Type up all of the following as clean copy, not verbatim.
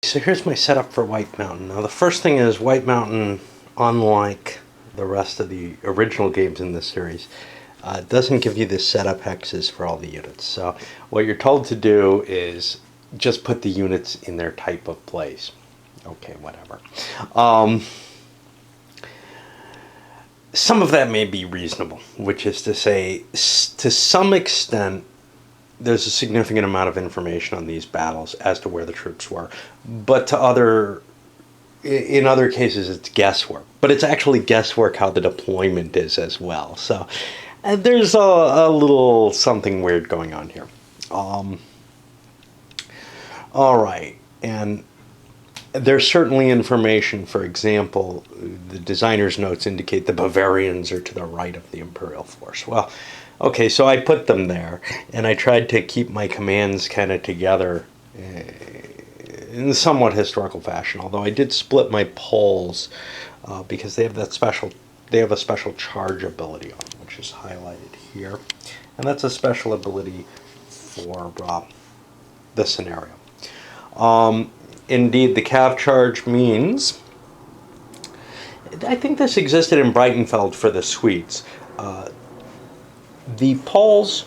So here's my setup for White Mountain. Now the first thing is White Mountain, unlike the rest of the original games in this series, doesn't give you the setup hexes for all the units. So what you're told to do is just put the units in their type of place. Okay, whatever. Some of that may be reasonable, which is to say, to some extent, there's a significant amount of information on these battles as to where the troops were. But in other cases, it's guesswork. But it's actually guesswork how the deployment is as well. So there's a little something weird going on here. All right, and there's certainly information. For example, the designer's notes indicate the Bavarians are to the right of the Imperial force. Well, okay, so I put them there, and I tried to keep my commands kind of together in somewhat historical fashion. Although I did split my poles because they have that special. They have a special charge ability on them, which is highlighted here, and that's a special ability for this scenario. Indeed, the cav charge means, I think this existed in Breitenfeld for the Swedes. The Poles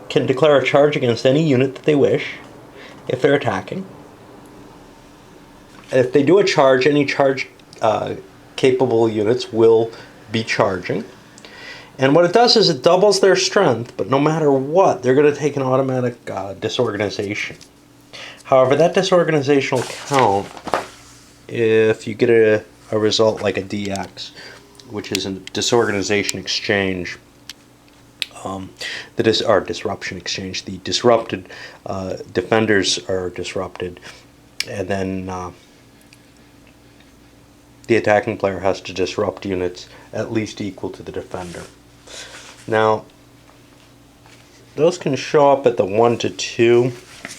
can declare a charge against any unit that they wish if they're attacking. If they do a charge, any charge capable units will be charging. And what it does is it doubles their strength, but no matter what, they're going to take an automatic disorganization. However, that disorganization will count if you get a result like a DX, which is a disorganization exchange, disruption exchange. The disrupted defenders are disrupted, and then the attacking player has to disrupt units at least equal to the defender. Now, those can show up at the 1 to 2,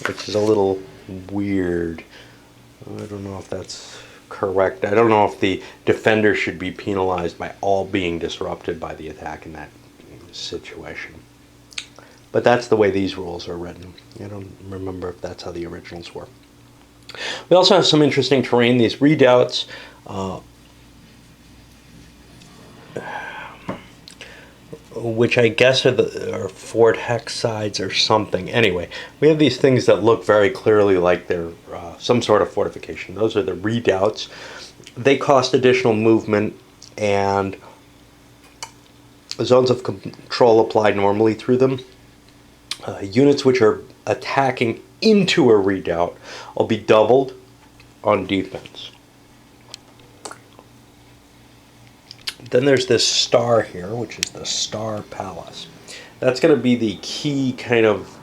which is a little weird. I don't know if that's correct. I don't know if the defender should be penalized by all being disrupted by the attack in that situation. But that's the way these rules are written. I don't remember if that's how the originals were. We also have some interesting terrain. These redoubts, which I guess are Fort Hex sides or something. Anyway, we have these things that look very clearly like they're some sort of fortification. Those are the redoubts. They cost additional movement, and zones of control apply normally through them. Units which are attacking into a redoubt will be doubled on defense. Then there's this star here, which is the Star Palace. That's going to be the key kind of,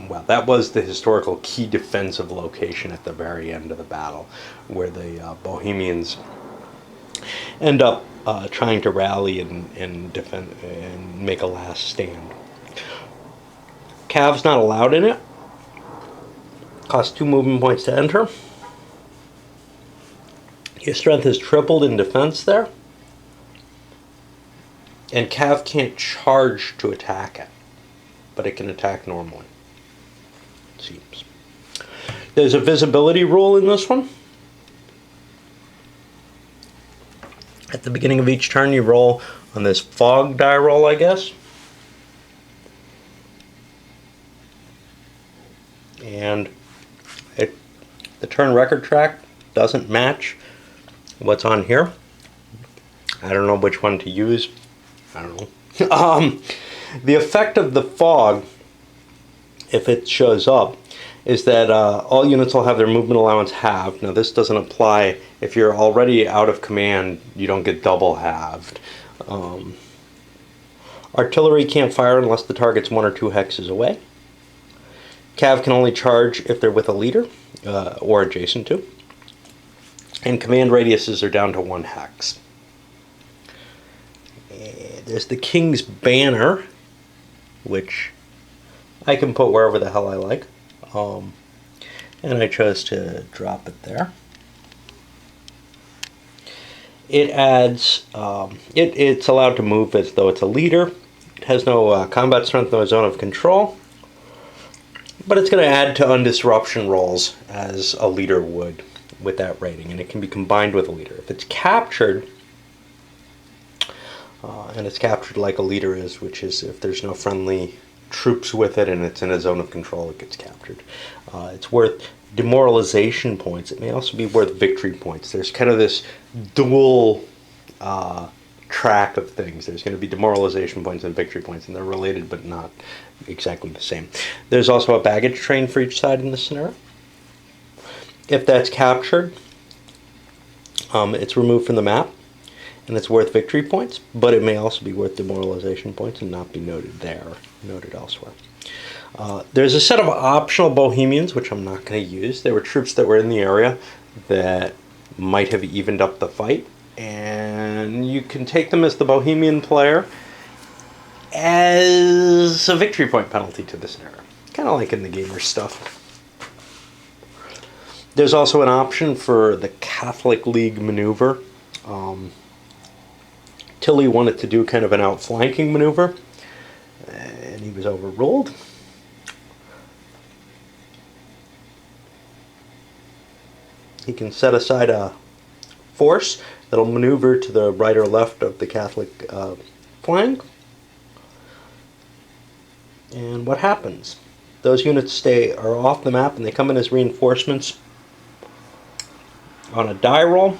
well, that was the historical key defensive location at the very end of the battle, where the Bohemians end up trying to rally and defend and make a last stand. Cav's not allowed in it. Costs 2 movement points to enter. Your strength is tripled in defense there. And Cav can't charge to attack it, but it can attack normally, it seems. There's a visibility rule in this one. At the beginning of each turn, you roll on this fog die roll, I guess. And the turn record track doesn't match what's on here. I don't know which one to use. I don't know. The effect of the fog, if it shows up, is that all units will have their movement allowance halved. Now, this doesn't apply if you're already out of command. You don't get double halved. Artillery can't fire unless the target's 1 or 2 hexes away. Cav can only charge if they're with a leader or adjacent to. And command radiuses are down to 1 hex. There's the King's Banner, which I can put wherever the hell I like. And I chose to drop it there. It adds, it's allowed to move as though it's a leader. It has no combat strength, no zone of control. but it's going to add to undisruption rolls as a leader would with that rating, and it can be combined with a leader. If it's captured, and it's captured like a leader is, which is if there's no friendly troops with it and it's in a zone of control, it gets captured. It's worth demoralization points. It may also be worth victory points. There's kind of this dual track of things. There's going to be demoralization points and victory points, and they're related but not exactly the same. There's also a baggage train for each side in the scenario. If that's captured, it's removed from the map, and it's worth victory points, but it may also be worth demoralization points and not be noted there, noted elsewhere. There's a set of optional Bohemians, which I'm not going to use. There were troops that were in the area that might have evened up the fight, and you can take them as the Bohemian player as a victory point penalty to the scenario, kind of like in the gamer stuff. There's also an option for the Catholic League maneuver. Tilly wanted to do kind of an outflanking maneuver, and he was overruled. He can set aside a force that'll maneuver to the right or left of the Catholic flank. And what happens? Those units are off the map and they come in as reinforcements on a die roll,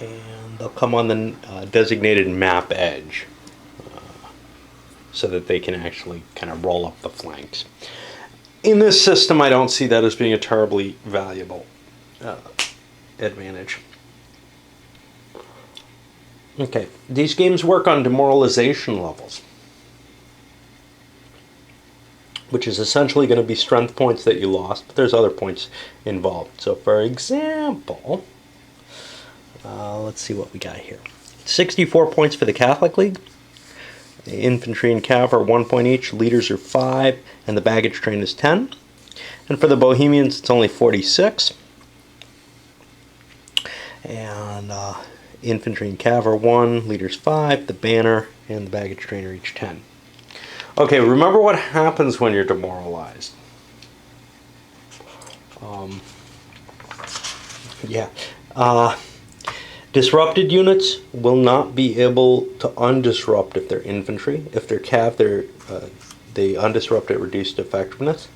and they'll come on the designated map edge so that they can actually kind of roll up the flanks. In this system, I don't see that as being a terribly valuable advantage. Okay, these games work on demoralization levels, which is essentially going to be strength points that you lost, but there's other points involved. So for example, let's see what we got here. 64 points for the Catholic League. The infantry and cav are 1 point each, leaders are 5, and the baggage train is 10. And for the Bohemians, it's only 46. And infantry and cav are 1, leaders 5, the banner and the baggage train are each 10. Okay, remember what happens when you're demoralized. Disrupted units will not be able to undisrupt if they're infantry. If they're cav, they undisrupt at reduced effectiveness.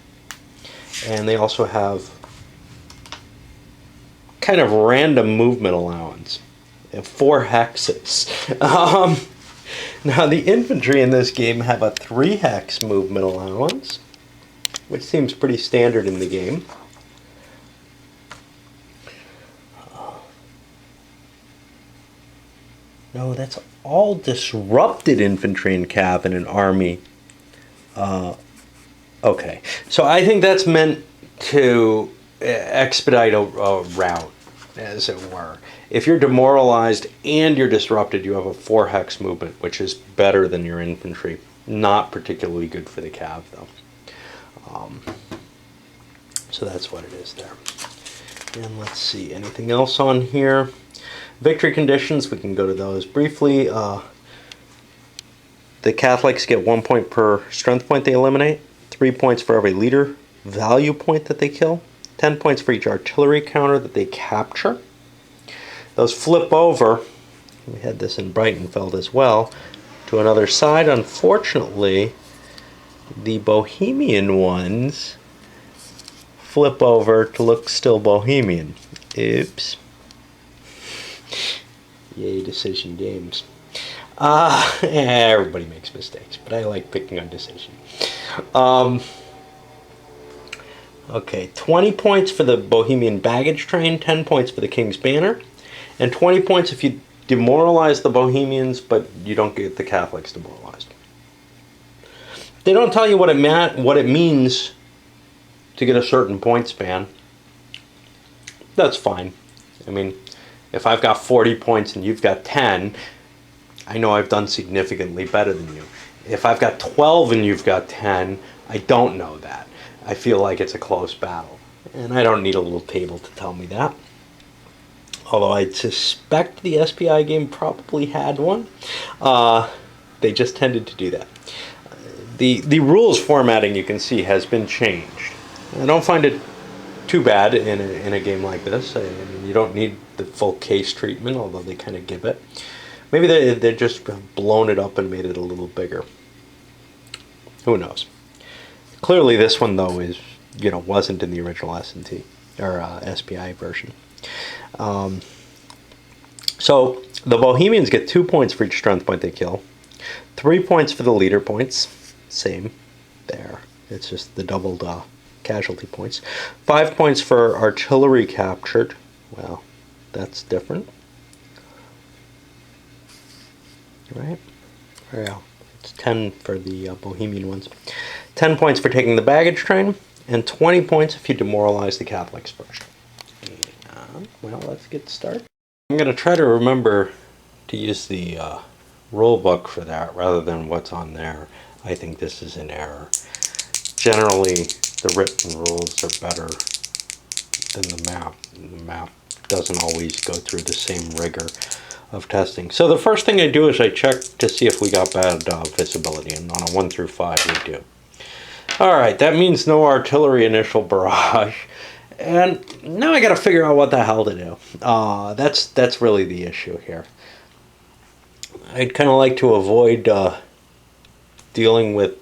And they also have kind of random movement allowance. They have 4 hexes. Now the infantry in this game have a 3 hex movement allowance, which seems pretty standard in the game. No, that's all disrupted infantry and cav in an army. Okay, so I think that's meant to expedite a route, as it were. If you're demoralized and you're disrupted, you have a 4 hex movement, which is better than your infantry. Not particularly good for the cav, though. So that's what it is there. And let's see, anything else on here? Victory conditions, we can go to those briefly. The Catholics get 1 point per strength point they eliminate, 3 points for every leader value point that they kill, 10 points for each artillery counter that they capture. Those flip over, we had this in Breitenfeld as well, to another side. Unfortunately, the Bohemian ones flip over to look still Bohemian. Oops. Yay, decision games. Everybody makes mistakes, but I like picking on decision. Okay, 20 points for the Bohemian baggage train, 10 points for the King's Banner, and 20 points if you demoralize the Bohemians, but you don't get the Catholics demoralized. They don't tell you what it means to get a certain point span. That's fine. I mean, if I've got 40 points and you've got 10, I know I've done significantly better than you. If I've got 12 and you've got 10, I don't know that. I feel like it's a close battle. And I don't need a little table to tell me that. Although I suspect the SPI game probably had one. They just tended to do that. the rules formatting, you can see, has been changed. I don't find it too bad in a game like this. I mean, you don't need the full case treatment, although they kind of give it. Maybe they just blown it up and made it a little bigger. Who knows? Clearly, this one though is, you know, wasn't in the original S&T or SPI version. So the Bohemians get 2 points for each strength point they kill, 3 points for the leader points, same there. It's just the doubled casualty points. 5 points for artillery captured. Well, that's different, right? Yeah, it's 10 for the Bohemian ones. 10 points for taking the baggage train, and 20 points if you demoralize the Catholics first. Well, let's get started. I'm going to try to remember to use the rule book for that rather than what's on there. I think this is an error. Generally, the written rules are better than the map. The map doesn't always go through the same rigor of testing. So the first thing I do is I check to see if we got bad visibility, and on a 1 through 5 we do. Alright, that means no artillery initial barrage. And now I gotta figure out what the hell to do. That's really the issue here. I'd kind of like to avoid dealing with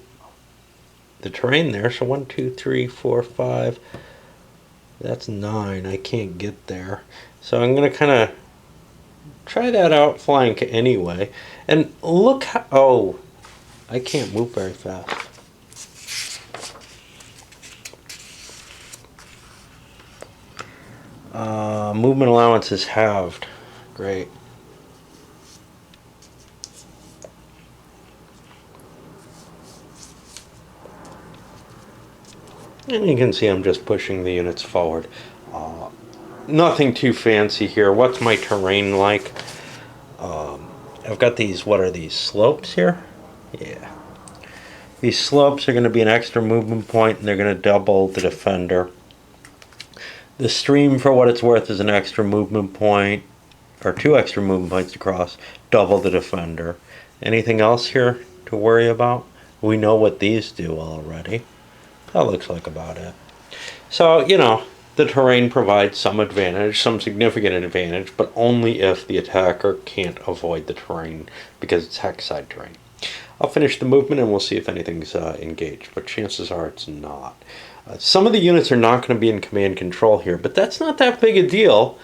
the terrain there. So 1, 2, 3, 4, 5. That's 9. I can't get there. So I'm gonna kind of try that out flank anyway. And look how... Oh, I can't move very fast. Movement allowance is halved. Great. And you can see I'm just pushing the units forward. Nothing too fancy here. What's my terrain like? I've got these, what are these, slopes here? Yeah. These slopes are going to be an extra movement point, and they're going to double the defender. The stream, for what it's worth, is an extra movement point, or 2 extra movement points to cross, double the defender. Anything else here to worry about? We know what these do already. That looks like about it. So, you know, the terrain provides some advantage, some significant advantage, but only if the attacker can't avoid the terrain because it's hexside terrain. I'll finish the movement and we'll see if anything's engaged, but chances are it's not. Some of the units are not going to be in command control here, but that's not that big a deal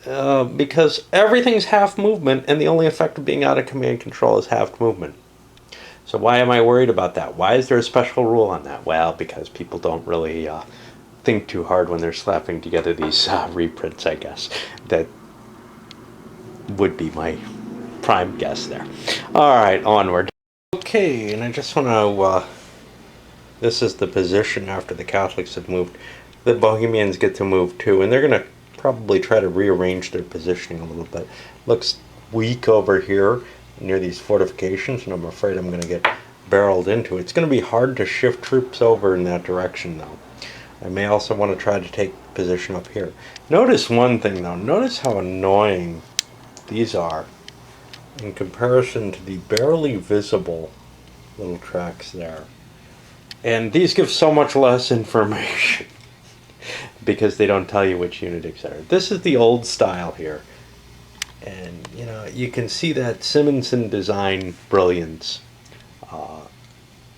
because everything's half movement, and the only effect of being out of command control is half movement. So why am I worried about that? Why is there a special rule on that? Well, because people don't really think too hard when they're slapping together these reprints, I guess. That would be my prime guess there. All right, onward. Okay, and I just want to... this is the position after the Catholics have moved. The Bohemians get to move too, and they're going to probably try to rearrange their positioning a little bit. Looks weak over here near these fortifications, and I'm afraid I'm going to get barreled into it. It's going to be hard to shift troops over in that direction, though. I may also want to try to take position up here. Notice one thing, though. Notice how annoying these are in comparison to the barely visible little tracks there. And these give so much less information because they don't tell you which unit, etc. This is the old style here. And, you know, you can see that Simonson design brilliance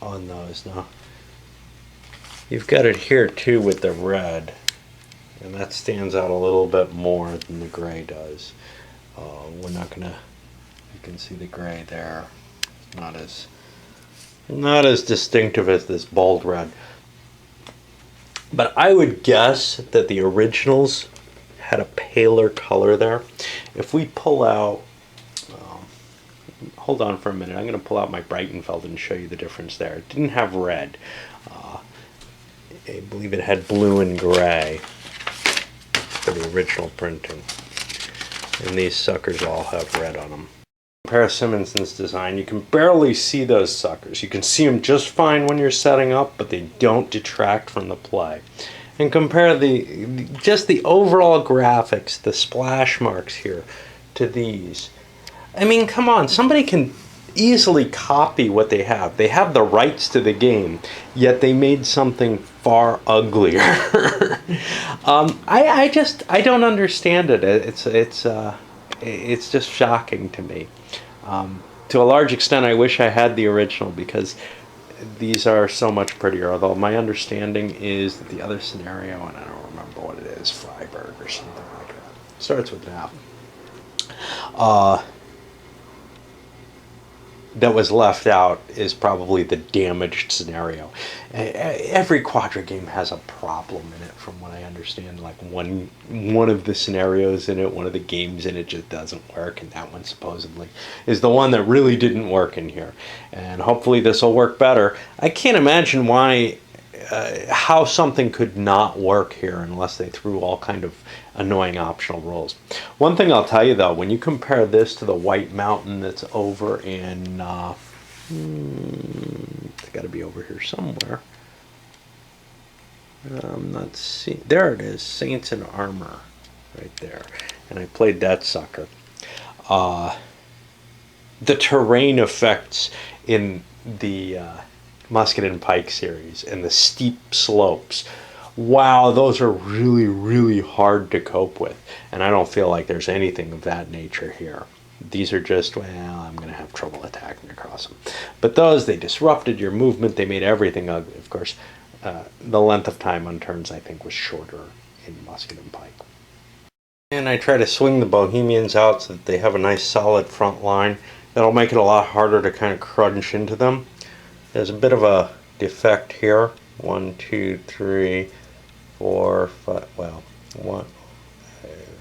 on those. Now, you've got it here, too, with the red. And that stands out a little bit more than the gray does. We're not going to... You can see the gray there. It's not as distinctive as this bold red. But I would guess that the originals had a paler color there. If we pull out, hold on for a minute, I'm going to pull out my Breitenfeld and show you the difference there. It didn't have red. I believe it had blue and gray for the original printing. And these suckers all have red on them. Compare Simonson's design, you can barely see those suckers. You can see them just fine when you're setting up, but they don't detract from the play. And compare just the overall graphics, the splash marks here, to these. I mean, come on, somebody can easily copy what they have. They have the rights to the game, yet they made something far uglier. I don't understand it. It's just shocking to me. To a large extent, I wish I had the original because these are so much prettier. Although my understanding is that the other scenario, and I don't remember what it is, Freiburg or something like that, starts with an F. That was left out is probably the damaged scenario. Every Quadra game has a problem in it, from what I understand. Like one of the scenarios in it, one of the games in it just doesn't work, and that one supposedly is the one that really didn't work in here. And hopefully this will work better. I can't imagine how something could not work here unless they threw all kind of annoying optional rules. One thing I'll tell you though, when you compare this to the White Mountain that's over in it's got to be over here somewhere. I'm not seeing. There it is, Saints in Armor, right there. And I played that sucker. The terrain effects in the Musket and Pike series and the steep slopes, wow, those are really, really hard to cope with. And I don't feel like there's anything of that nature here. These are just, well, I'm going to have trouble attacking across them. But those, they disrupted your movement. They made everything ugly. Of course, the length of time on turns, I think, was shorter in Musket and Pike. And I try to swing the Bohemians out so that they have a nice solid front line. That'll make it a lot harder to kind of crunch into them. There's a bit of a defect here. 1, 2, 3, 4, 5, well, one,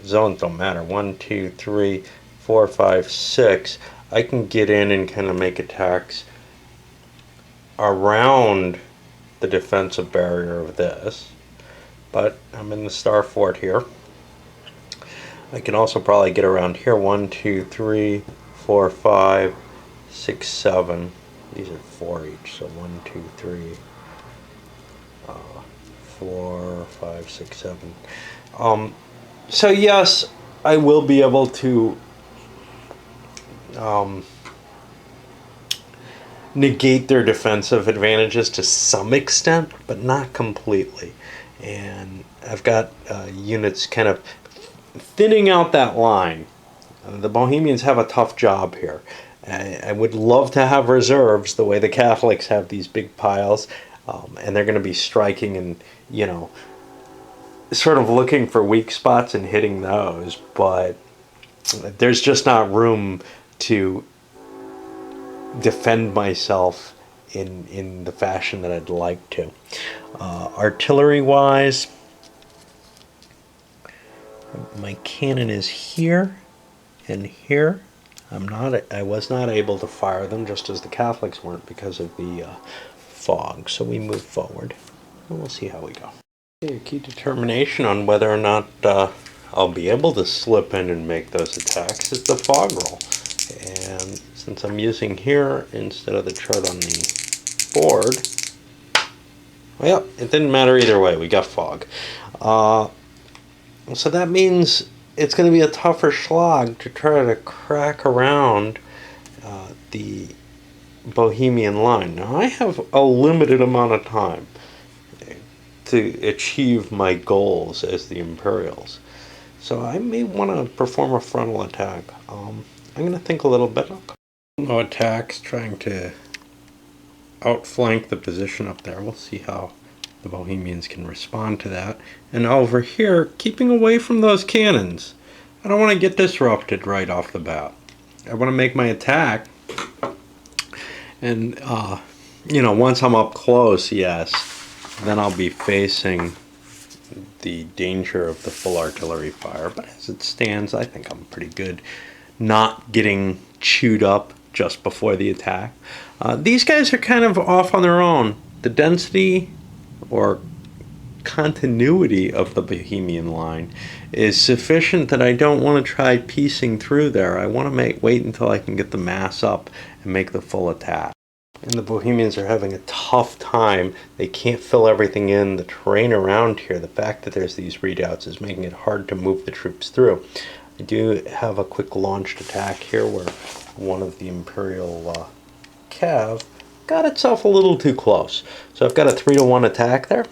zones don't matter. 1, 2, 3, 4, 5, 6. I can get in and kind of make attacks around the defensive barrier of this, but I'm in the Star Fort here. I can also probably get around here. 1, 2, 3, 4, 5, 6, 7. These are 4 each, so 1, 2, 3, 4, 5, 6, 7. So yes, I will be able to negate their defensive advantages to some extent, but not completely. And I've got units kind of thinning out that line. The Bohemians have a tough job here. I would love to have reserves the way the Catholics have these big piles, and they're going to be striking and, you know, sort of looking for weak spots and hitting those, but there's just not room to defend myself in the fashion that I'd like to. Artillery wise, my cannon is here and here. I was not able to fire them, just as the Catholics weren't, because of the fog. So we move forward and we'll see how we go. A key determination on whether or not I'll be able to slip in and make those attacks is the fog roll. And since I'm using here instead of the chart on the board, well, it didn't matter either way. We got fog. So that means it's going to be a tougher slog to try to crack around the Bohemian line. Now, I have a limited amount of time to achieve my goals as the Imperials. So I may want to perform a frontal attack. I'm going to think a little bit. No attacks, trying to outflank the position up there. We'll see how the Bohemians can respond to that. And over here, keeping away from those cannons. I don't want to get disrupted right off the bat. I want to make my attack. And, you know, once I'm up close, yes, then I'll be facing the danger of the full artillery fire. But as it stands, I think I'm pretty good not getting chewed up just before the attack. These guys are kind of off on their own. The density or continuity of the Bohemian line is sufficient that I don't want to try piecing through there. I want to wait until I can get the mass up and make the full attack. And the Bohemians are having a tough time. They can't fill everything in. The terrain around here, the fact that there's these redoubts, is making it hard to move the troops through. I do have a quick launched attack here where one of the Imperial Cav got itself a little too close. So I've got a 3-to-1 attack there.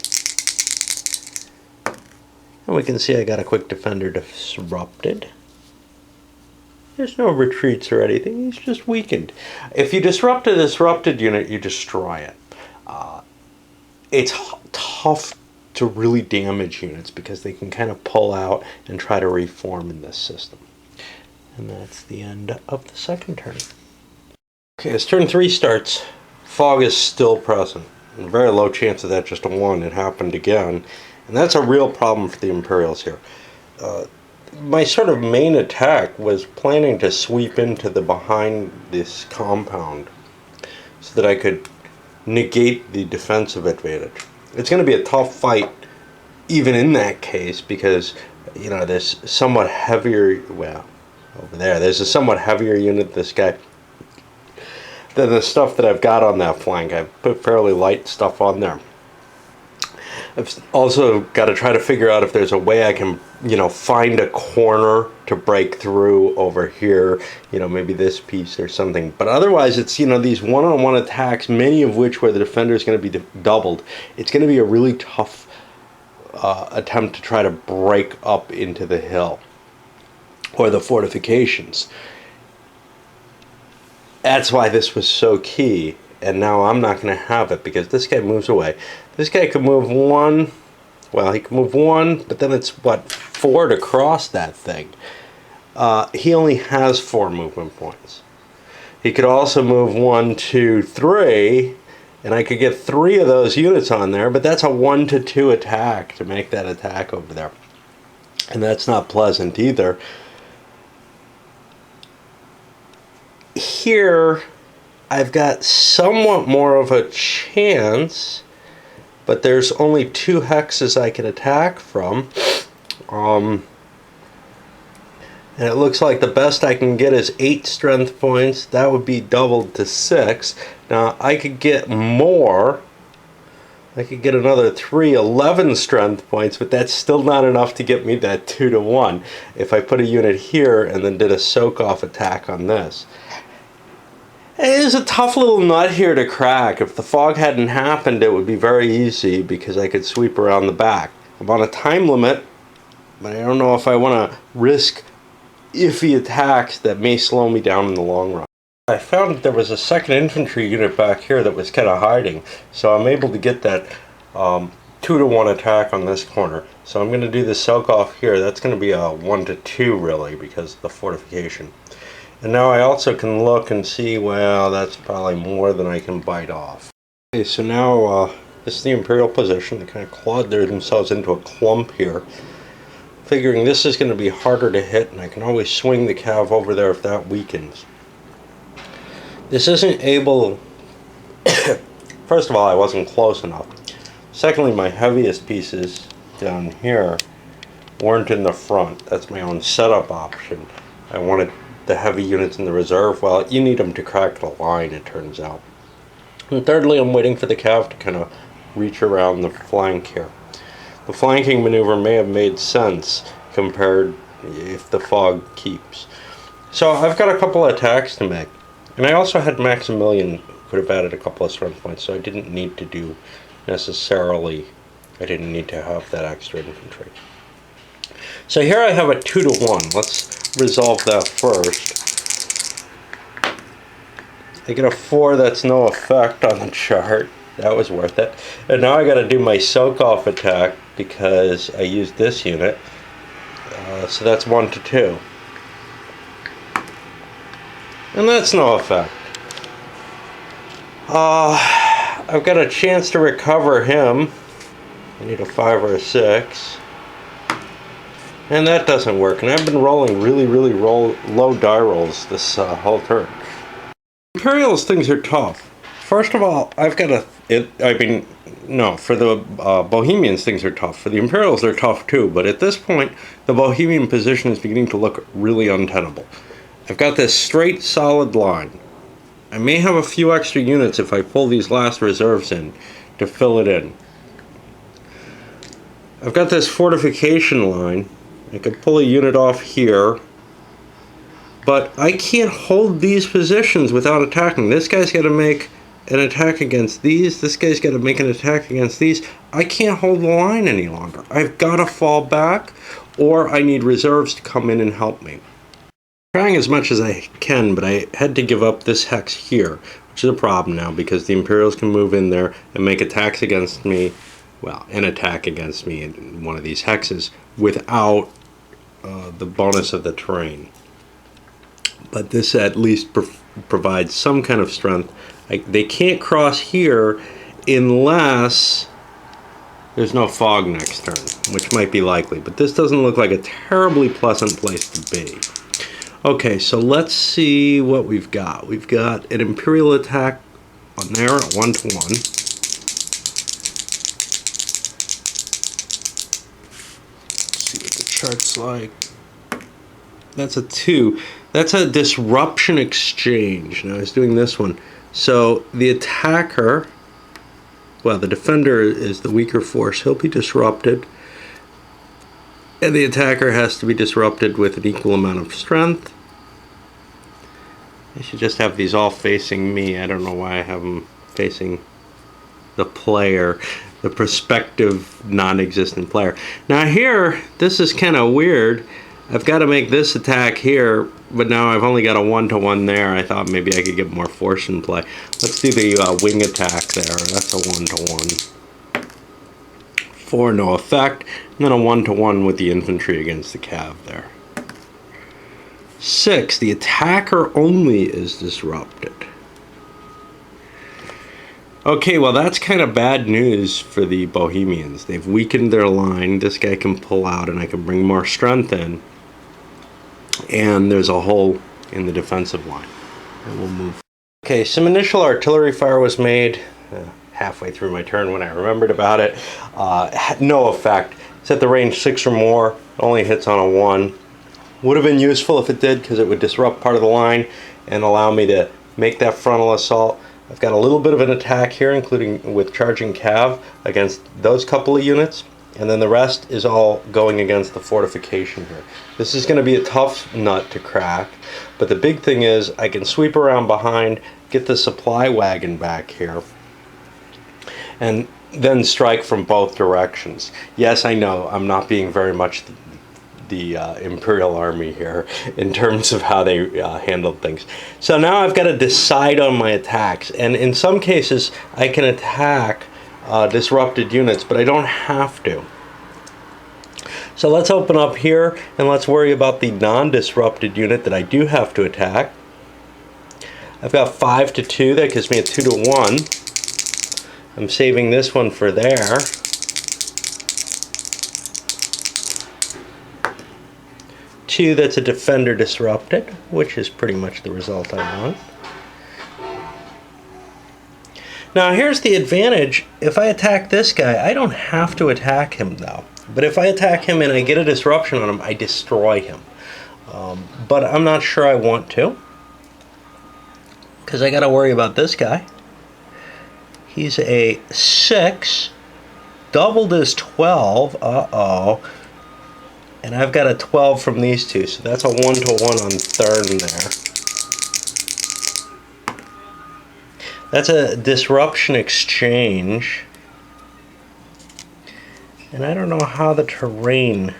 And we can see I got a quick defender disrupted. There's no retreats or anything, he's just weakened. If you disrupt a disrupted unit, you destroy it. It's tough to really damage units because they can kind of pull out and try to reform in this system. And that's the end of the second turn. Okay, as turn 3 starts, fog is still present. And very low chance of that just a 1. It happened again. And that's a real problem for the Imperials here. My sort of main attack was planning to sweep into the behind this compound so that I could negate the defensive advantage. It's going to be a tough fight even in that case because, you know, there's somewhat heavier, well, over there, there's a somewhat heavier unit, this guy, than the stuff that I've got on that flank. I put fairly light stuff on there. I've also got to try to figure out if there's a way I can, you know, find a corner to break through over here, you know, maybe this piece or something. But otherwise, it's, you know, these one-on-one attacks, many of which where the defender is going to be doubled. It's going to be a really tough attempt to try to break up into the hill or the fortifications. That's why this was so key. And now I'm not going to have it because this guy moves away. This guy could move 1. Well, he can move 1, but then it's, what, 4 to cross that thing. He only has 4 movement points. He could also move 1, 2, 3, and I could get 3 of those units on there, but that's a 1 to 2 attack to make that attack over there. And that's not pleasant either. Here, I've got somewhat more of a chance, but there's only 2 hexes I can attack from. And it looks like the best I can get is 8 strength points. That would be doubled to 6. Now, I could get more. I could get another 11 strength points, but that's still not enough to get me that 2-to-1 if I put a unit here and then did a soak-off attack on this. It is a tough little nut here to crack. If the fog hadn't happened, it would be very easy because I could sweep around the back. I'm on a time limit, but I don't know if I want to risk iffy attacks that may slow me down in the long run. I found that there was a 2nd infantry unit back here that was kind of hiding, so I'm able to get that 2-to-1 attack on this corner. So I'm going to do the soak off here. That's going to be a 1-to-2 really because of the fortification. And now I also can look and see, well, that's probably more than I can bite off. Okay, so now this is the Imperial position. They kind of clawed themselves into a clump here. Figuring this is going to be harder to hit, and I can always swing the cav over there if that weakens. This isn't able... First of all, I wasn't close enough. Secondly, my heaviest pieces down here weren't in the front. That's my own setup option. I wanted the heavy units in the reserve. Well, you need them to crack the line, it turns out. And thirdly, I'm waiting for the cav to kind of reach around the flank here. The flanking maneuver may have made sense compared if the fog keeps. So I've got a couple of attacks to make. And I also had Maximilian who could have added a couple of strength points, so I didn't need to do necessarily, I didn't need to have that extra infantry. So here I have a 2-to-1. Let's resolve that first. I get a 4, that's no effect on the chart. That was worth it. And now I got to do my soak-off attack because I used this unit. So that's 1-to-2. And that's no effect. I've got a chance to recover him. I need a 5 or a 6. And that doesn't work. And I've been rolling really low die rolls this whole turn. Imperials things are tough. First of all, I've got a... for the Bohemians things are tough. For the Imperials they're tough too. But at this point, the Bohemian position is beginning to look really untenable. I've got this straight solid line. I may have a few extra units if I pull these last reserves in to fill it in. I've got this fortification line. I could pull a unit off here But I can't hold these positions without attacking. This guy's got to make an attack against these. This guy's got to make an attack against these. I can't hold the line any longer. I've got to fall back, or I need reserves to come in and help me. Trying as much as I can, but I had to give up this hex here, which is a problem now because the Imperials can move in there and make attacks against me, well, an attack against me in one of these hexes without the bonus of the terrain. But this at least provides some kind of strength. They can't cross here unless there's no fog next turn, which might be likely, but this doesn't look like a terribly pleasant place to be. Okay, so let's see what we've got. We've got an Imperial attack on there at 1-to-1. Let's see what the chart's like. That's a 2. That's a disruption exchange. Now I was doing this one. So the attacker, well, the defender is the weaker force. He'll be disrupted. And the attacker has to be disrupted with an equal amount of strength. I should just have these all facing me. I don't know why I have them facing the player, the prospective non-existent player. Now here, this is kind of weird. I've got to make this attack here, but now I've only got a 1-to-1 there. I thought maybe I could get more force in play. Let's do the wing attack there. That's a 1-to-1. 4, no effect. And then a 1-to-1 with the infantry against the cav there. 6, the attacker only is disrupted. Okay, well that's kind of bad news for the Bohemians. They've weakened their line. This guy can pull out and I can bring more strength in. And there's a hole in the defensive line. And we'll move. Okay, some initial artillery fire was made halfway through my turn when I remembered about it. Had no effect. It's at the range 6 or more. Only hits on a 1. Would have been useful if it did because it would disrupt part of the line and allow me to make that frontal assault. I've got a little bit of an attack here, including with charging cav against those couple of units. And then the rest is all going against the fortification here. This is going to be a tough nut to crack. But the big thing is I can sweep around behind, get the supply wagon back here, and then strike from both directions. Yes, I know I'm not being very much the Imperial Army here in terms of how they handled things. So now I've got to decide on my attacks. And in some cases, I can attack disrupted units, but I don't have to. So let's open up here and let's worry about the non-disrupted unit that I do have to attack. I've got 5-to-2. That gives me a 2-to-1. I'm saving this one for there. 2, that's a defender disrupted, which is pretty much the result I want. Now here's the advantage. If I attack this guy, I don't have to attack him though. But if I attack him and I get a disruption on him, I destroy him. But I'm not sure I want to, because I got to worry about this guy. He's a 6, doubled is 12, and I've got a 12 from these two, so that's a 1-to-1 on Thurn there. That's a disruption exchange, and I don't know how the terrain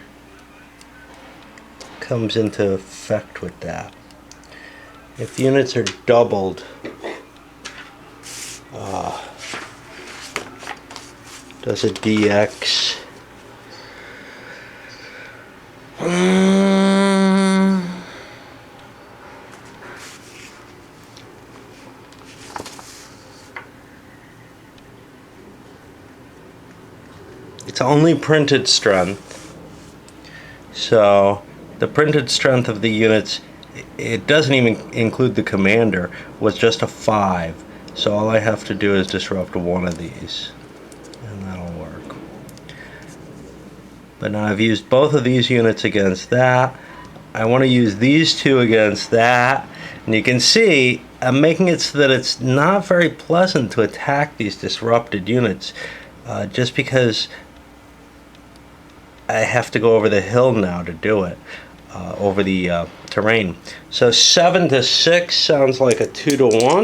comes into effect with that. If units are doubled, does a DX? It's only printed strength, so the printed strength of the units, it doesn't even include the commander, was just a 5. So all I have to do is disrupt one of these, and that'll work. But now I've used both of these units against that. I want to use these two against that, and you can see I'm making it so that it's not very pleasant to attack these disrupted units, just because I have to go over the hill now to do it. over the terrain. So 7 to 6 sounds like a 2 to 1.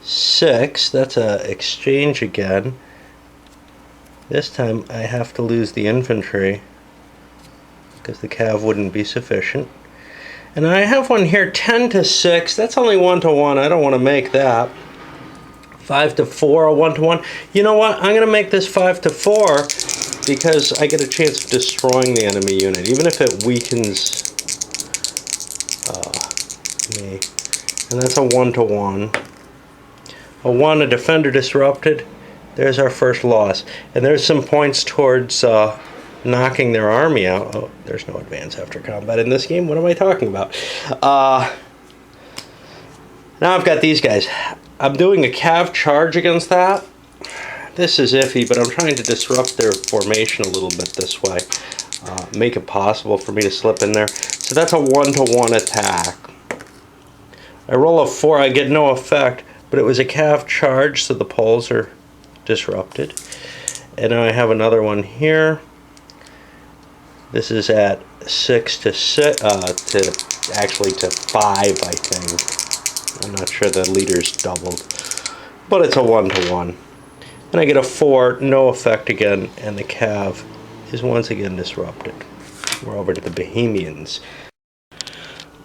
6, that's a exchange again. This time I have to lose the infantry because the cav wouldn't be sufficient. And I have one here, 10 to 6. That's only 1 to 1. I don't want to make that. 5 to 4, 1 to 1. You know what? I'm going to make this 5 to 4 because I get a chance of destroying the enemy unit, even if it weakens me. And that's a 1 to 1. A 1, a defender disrupted. There's our first loss. And there's some points towards knocking their army out. Oh, there's no advance after combat in this game. What am I talking about? Now I've got these guys. I'm doing a cav charge against that. This is iffy, but I'm trying to disrupt their formation a little bit this way. Make it possible for me to slip in there. So that's a 1 to 1 attack. I roll a 4, I get no effect, but it was a cav charge, so the poles are disrupted. And now I have another one here. This is at 6 to 6, actually to 5, I think. I'm not sure the leader's doubled, but it's a 1 to 1. And I get a 4, no effect again, and the cav is once again disrupted. We're over to the Bohemians.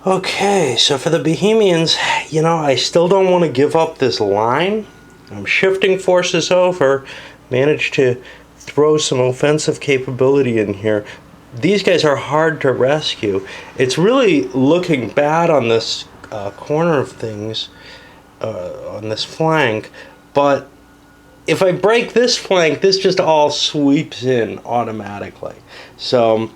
Okay, so for the Bohemians, you know, I still don't want to give up this line. I'm shifting forces over, managed to throw some offensive capability in here. These guys are hard to rescue. It's really looking bad on this corner of things, on this flank, but if I break this flank, this just all sweeps in automatically. So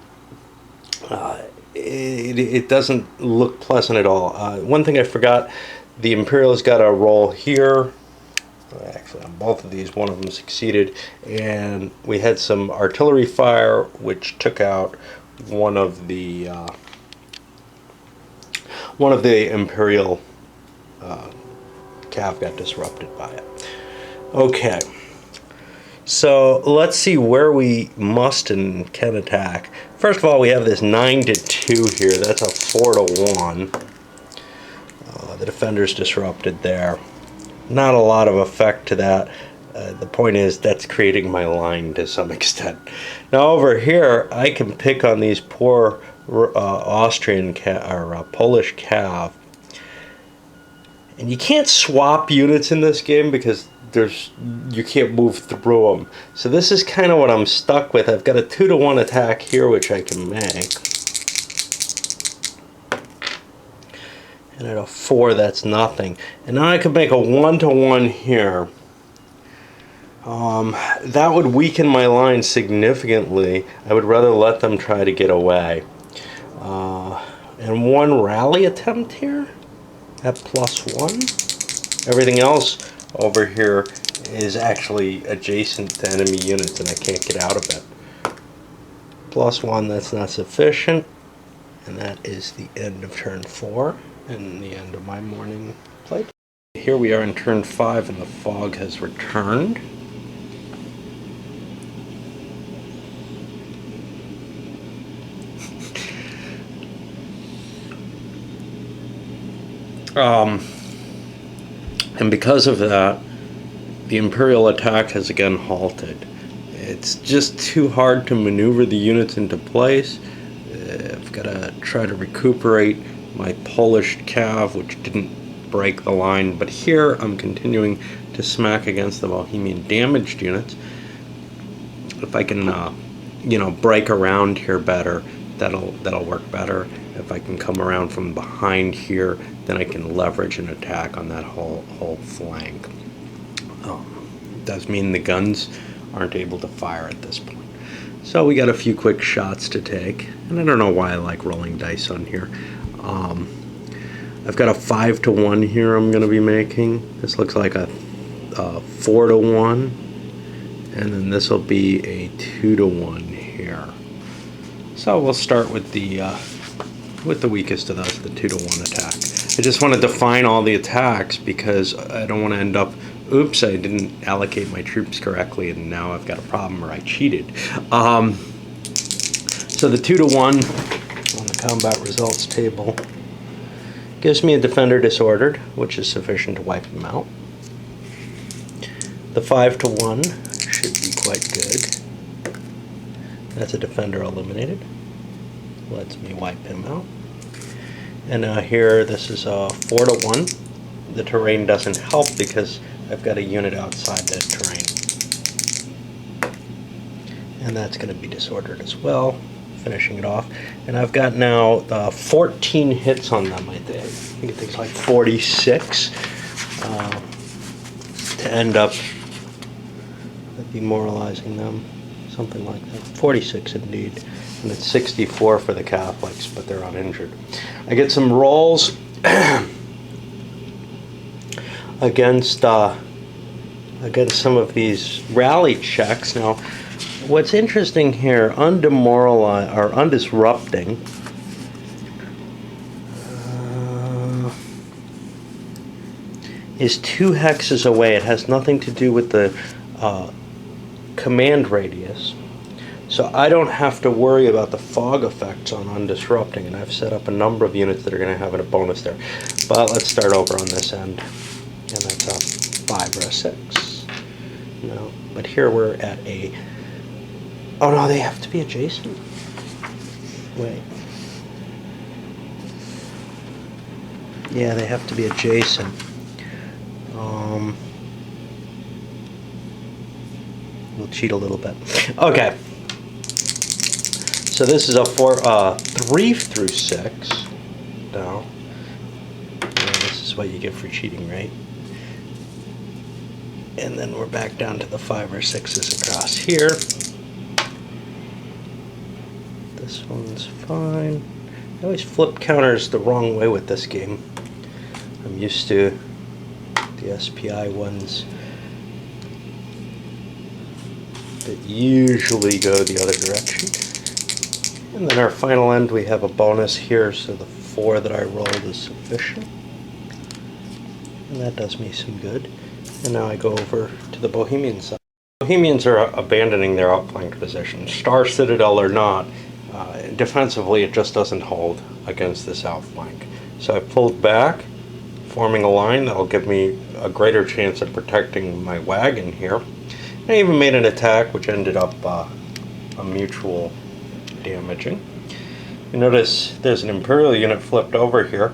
it doesn't look pleasant at all. One thing I forgot, the Imperials got a roll here. Actually, on both of these, one of them succeeded, and we had some artillery fire, which took out one of the Imperial cav got disrupted by it. Okay, so let's see where we must and can attack. First of all, we have this 9 to 2 here. That's a 4 to 1. The defender's disrupted there. Not a lot of effect to that. The point is that's creating my line to some extent. Now over here, I can pick on these poor Austrian or Polish cav. And you can't swap units in this game because you can't move through them. So this is kind of what I'm stuck with. I've got a 2 to 1 attack here, which I can make. And at a 4, that's nothing. And now I could make a 1 to 1 here. That would weaken my line significantly. I would rather let them try to get away. And 1 rally attempt here at +1. Everything else over here is actually adjacent to enemy units and I can't get out of it. +1, that's not sufficient. And that is the end of turn 4 and the end of my morning play. Here we are in turn 5 and the fog has returned. And because of that, the Imperial attack has again halted. It's just too hard to maneuver the units into place. I've got to try to recuperate my Polish cav, which didn't break the line, but here I'm continuing to smack against the Bohemian damaged units. If I can, break around here better, that'll work better. If I can come around from behind here, then I can leverage an attack on that whole flank. Does mean the guns aren't able to fire at this point. So we got a few quick shots to take, and I don't know why I like rolling dice on here. I've got a 5 to 1 here I'm going to be making. This looks like a 4 to 1, and then this will be a 2 to 1 here. So we'll start with the weakest of those, the 2 to 1 attack. I just want to define all the attacks because I don't want to end up Oops, I didn't allocate my troops correctly, and now I've got a problem, or I cheated. So the 2-to-1 on the combat results table gives me a defender disordered, which is sufficient to wipe him out. The 5-to-1 should be quite good. That's a defender eliminated. Lets me wipe him out. And here, this is a 4-to-1. The terrain doesn't help because I've got a unit outside the terrain. And that's going to be disordered as well, finishing it off. And I've got now 14 hits on them, I think it takes like 46 to end up demoralizing them, something like that. 46 indeed. And it's 64 for the Catholics, but they're uninjured. I get some rolls against some of these rally checks. Now, what's interesting here, undemoralizing or undisrupting, is 2 hexes away. It has nothing to do with the command radius. So I don't have to worry about the fog effects on undisrupting, and I've set up a number of units that are going to have a bonus there. But let's start over on this end, and that's a 5 or a 6. No, but here we're at a... Oh no, they have to be adjacent. Wait. Yeah, they have to be adjacent. We'll cheat a little bit. Okay. So this is a 3 through 6. No. Yeah, this is what you get for cheating, right? And then we're back down to the 5 or 6s across here. This one's fine. I always flip counters the wrong way with this game. I'm used to the SPI ones that usually go the other direction. And then our final end, we have a bonus here, so the 4 that I rolled is sufficient. And that does me some good. And now I go over to the Bohemian side. Bohemians are abandoning their outflanked position. Star Citadel or not, defensively it just doesn't hold against this outflank. So I pulled back, forming a line that'll give me a greater chance of protecting my wagon here. I even made an attack which ended up a mutual damaging. You notice there's an Imperial unit flipped over here.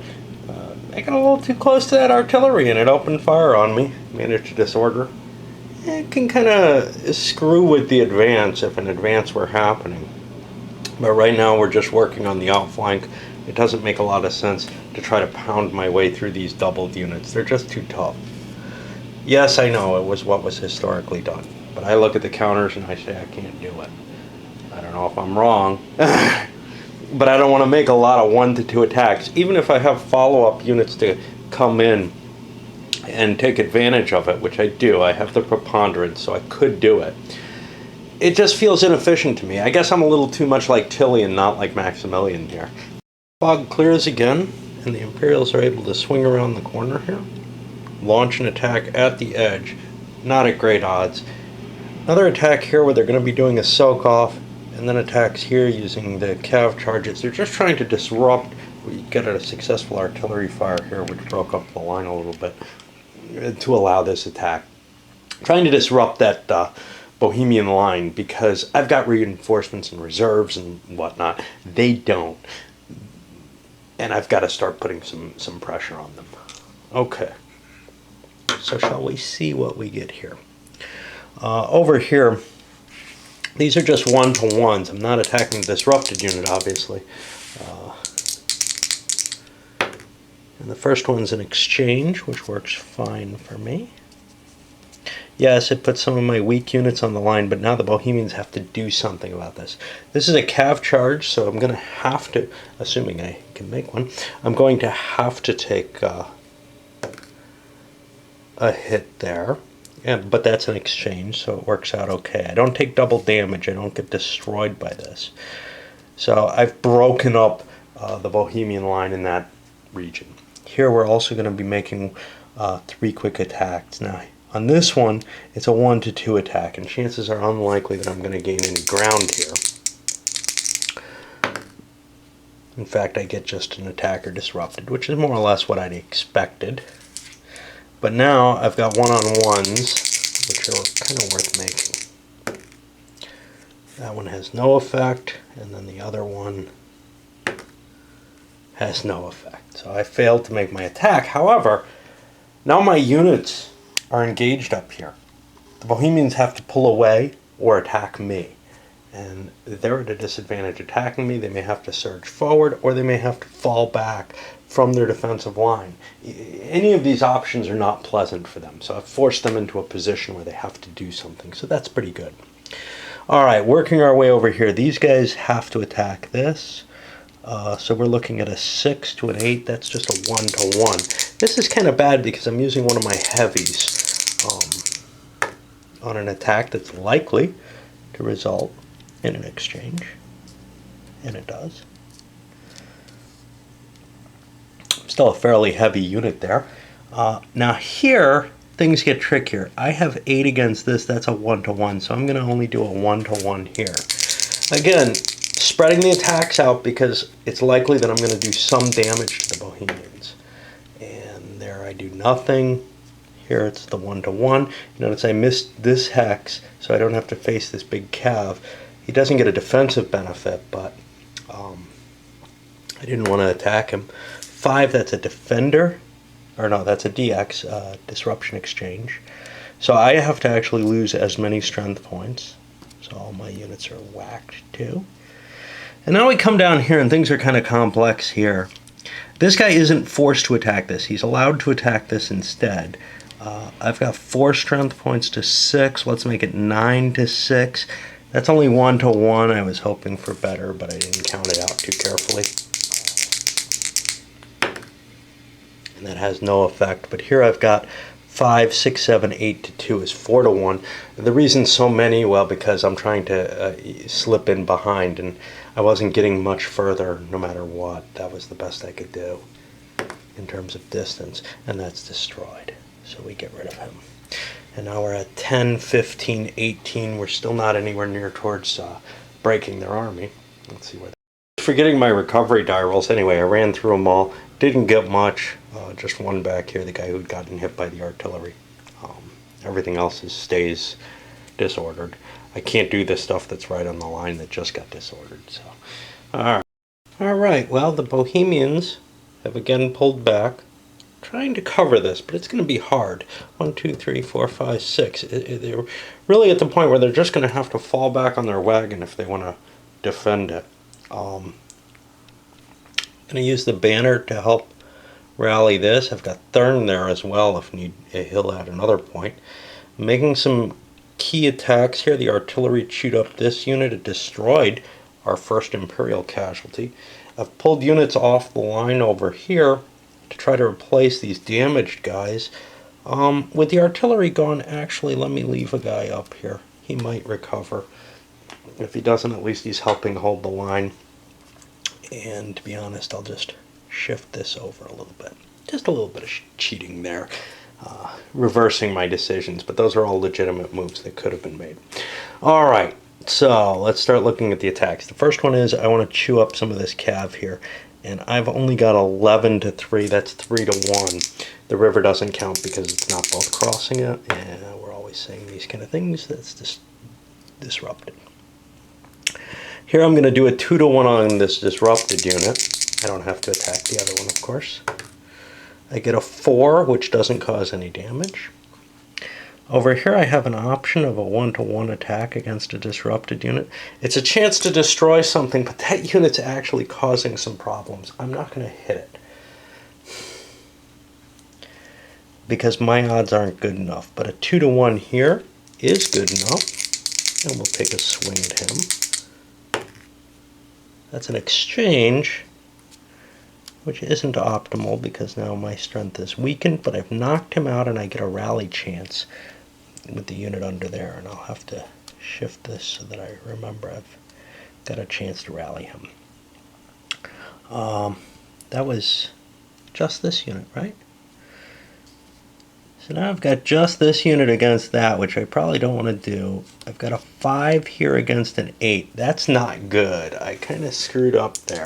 I got a little too close to that artillery and it opened fire on me. Managed to disorder. It can kind of screw with the advance if an advance were happening. But right now we're just working on the outflank. It doesn't make a lot of sense to try to pound my way through these doubled units. They're just too tough. Yes, I know it was what was historically done. But I look at the counters and I say I can't do it. I don't know if I'm wrong. But I don't want to make a lot of 1 to 2 attacks. Even if I have follow-up units to come in and take advantage of it, which I do. I have the preponderance, so I could do it. It just feels inefficient to me. I guess I'm a little too much like Tilly and not like Maximilian here. Fog clears again, and the Imperials are able to swing around the corner here. Launch an attack at the edge. Not at great odds. Another attack here where they're going to be doing a soak-off, and then attacks here using the cav charges. They're just trying to disrupt. We get a successful artillery fire here, which broke up the line a little bit to allow this attack. Trying to disrupt that Bohemian line because I've got reinforcements and reserves and whatnot. They don't. And I've got to start putting some pressure on them. Okay. So shall we see what we get here? Over here, these are just 1-to-1s. I'm not attacking the disrupted unit, obviously. And the first one's an exchange, which works fine for me. Yes, it puts some of my weak units on the line, but now the Bohemians have to do something about this. This is a cav charge, so I'm going to have to, assuming I can make one, I'm going to have to take a hit there. But that's an exchange, so it works out okay. I don't take double damage. I don't get destroyed by this. So I've broken up the Bohemian line in that region. Here we're also going to be making 3 quick attacks. Now, On this one, it's a 1 to 2 attack, and chances are unlikely that I'm going to gain any ground here. In fact, I get just an attacker disrupted, which is more or less what I'd expected. But now I've got one-on-ones, which are kind of worth making. That one has no effect, and then the other one has no effect. So I failed to make my attack. However, now my units are engaged up here. The Bohemians have to pull away or attack me. And they're at a disadvantage attacking me. They may have to surge forward, or they may have to fall back from their defensive line. Any of these options are not pleasant for them. So I've forced them into a position where they have to do something. So that's pretty good. All right, working our way over here. These guys have to attack this. So we're looking at a 6 to an 8. That's just a 1 to 1. This is kind of bad because I'm using one of my heavies on an attack that's likely to result in an exchange. And it does. Still a fairly heavy unit there. Now here, things get trickier. I have 8 against this. That's a 1 to 1. So I'm going to only do a 1 to 1 here. Again, spreading the attacks out because it's likely that I'm going to do some damage to the Bohemians. And there I do nothing. Here it's the 1 to 1. You notice I missed this hex, so I don't have to face this big cav. He doesn't get a defensive benefit, but I didn't want to attack him. 5, that's a defender. Or no, that's a DX, disruption exchange. So I have to actually lose as many strength points. So all my units are whacked too. And now we come down here and things are kind of complex here. This guy isn't forced to attack this. He's allowed to attack this instead. I've got 4 strength points to 6. Let's make it 9 to 6. That's only 1 to 1. I was hoping for better, but I didn't count it out too carefully. And that has no effect. But here I've got 5, 6, 7, 8 to 2 is 4 to 1. The reason so many, well, because I'm trying to slip in behind, and I wasn't getting much further no matter what. That was the best I could do in terms of distance, and that's destroyed. So we get rid of him. And now we're at 10, 15, 18. We're still not anywhere near towards breaking their army. Let's see where. Forgetting my recovery die rolls. Anyway, I ran through them all. Didn't get much. Just one back here, the guy who'd gotten hit by the artillery. Everything else stays disordered. I can't do the stuff that's right on the line that just got disordered. So, all right. Well, the Bohemians have again pulled back, trying to cover this, but it's going to be hard. 1, 2, 3, 4, 5, 6. They're really at the point where they're just going to have to fall back on their wagon if they want to defend it. I'm going to use the banner to help rally this. I've got Thurn there as well if need. He'll add another point. I'm making some key attacks here. The artillery chewed up this unit. It destroyed our first Imperial casualty. I've pulled units off the line over here to try to replace these damaged guys. With the artillery gone, actually, let me leave a guy up here. He might recover. If he doesn't, at least he's helping hold the line. And to be honest, I'll just shift this over a little bit. Just a little bit of cheating there. Reversing my decisions, but those are all legitimate moves that could have been made. All right, so let's start looking at the attacks. The first one is I want to chew up some of this cav here. And I've only got 11 to 3. That's 3 to 1. The river doesn't count because it's not both crossing it. And we're always saying these kind of things. That's just disrupted. Here I'm going to do a 2 to 1 on this disrupted unit. I don't have to attack the other one, of course. I get a 4, which doesn't cause any damage. Over here I have an option of a 1 to 1 attack against a disrupted unit. It's a chance to destroy something, but that unit's actually causing some problems. I'm not going to hit it because my odds aren't good enough. But a 2 to 1 here is good enough. And we'll take a swing at him. That's an exchange, which isn't optimal because now my strength is weakened, but I've knocked him out and I get a rally chance with the unit under there, and I'll have to shift this so that I remember I've got a chance to rally him. That was just this unit, right? So now I've got just this unit against that, which I probably don't want to do. I've got a 5 here against an 8. That's not good. I kind of screwed up there.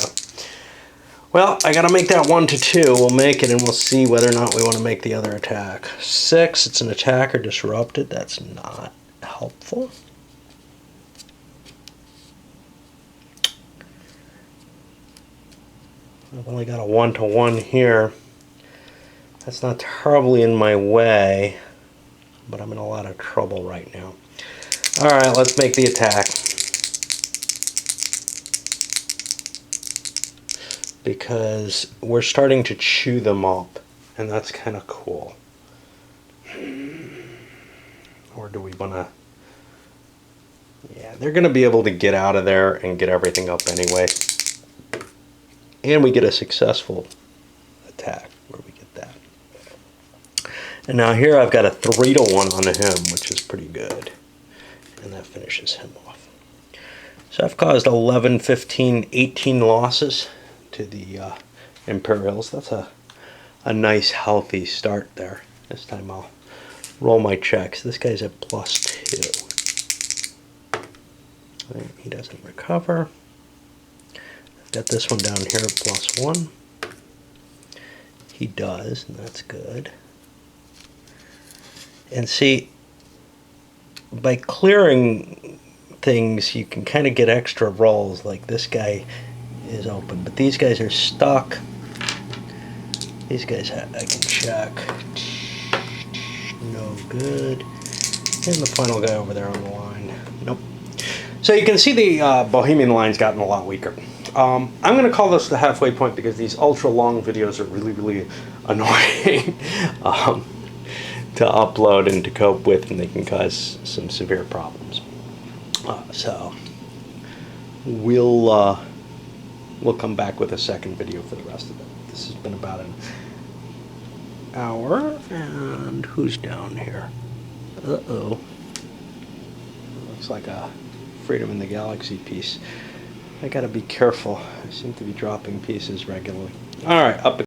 Well, I got to make that 1 to 2. We'll make it and we'll see whether or not we want to make the other attack. 6, it's an attacker disrupted. That's not helpful. I've only got a 1 to 1 here. That's not terribly in my way, but I'm in a lot of trouble right now. All right, let's make the attack. Because we're starting to chew them up, and that's kind of cool. Or do we want to... Yeah, they're going to be able to get out of there and get everything up anyway. And we get a successful attack where we get that. And now here I've got a 3 to 1 on him, which is pretty good. And that finishes him off. So I've caused 11, 15, 18 losses to the Imperials. That's a nice healthy start there. This time I'll roll my checks. This guy's at +2. He doesn't recover. I've got this one down here at +1. He does, and that's good. And see, by clearing things, you can kind of get extra rolls. Like this guy is open, but these guys are stuck. These guys I can check. No good. And the final guy over there on the line. Nope. So you can see the Bohemian line's gotten a lot weaker. I'm going to call this the halfway point because these ultra long videos are really, really annoying to upload and to cope with, and they can cause some severe problems. So we'll come back with a second video for the rest of it. This has been about an hour, and who's down here? Uh-oh. Looks like a Freedom in the Galaxy piece. I gotta be careful. I seem to be dropping pieces regularly. Alright, up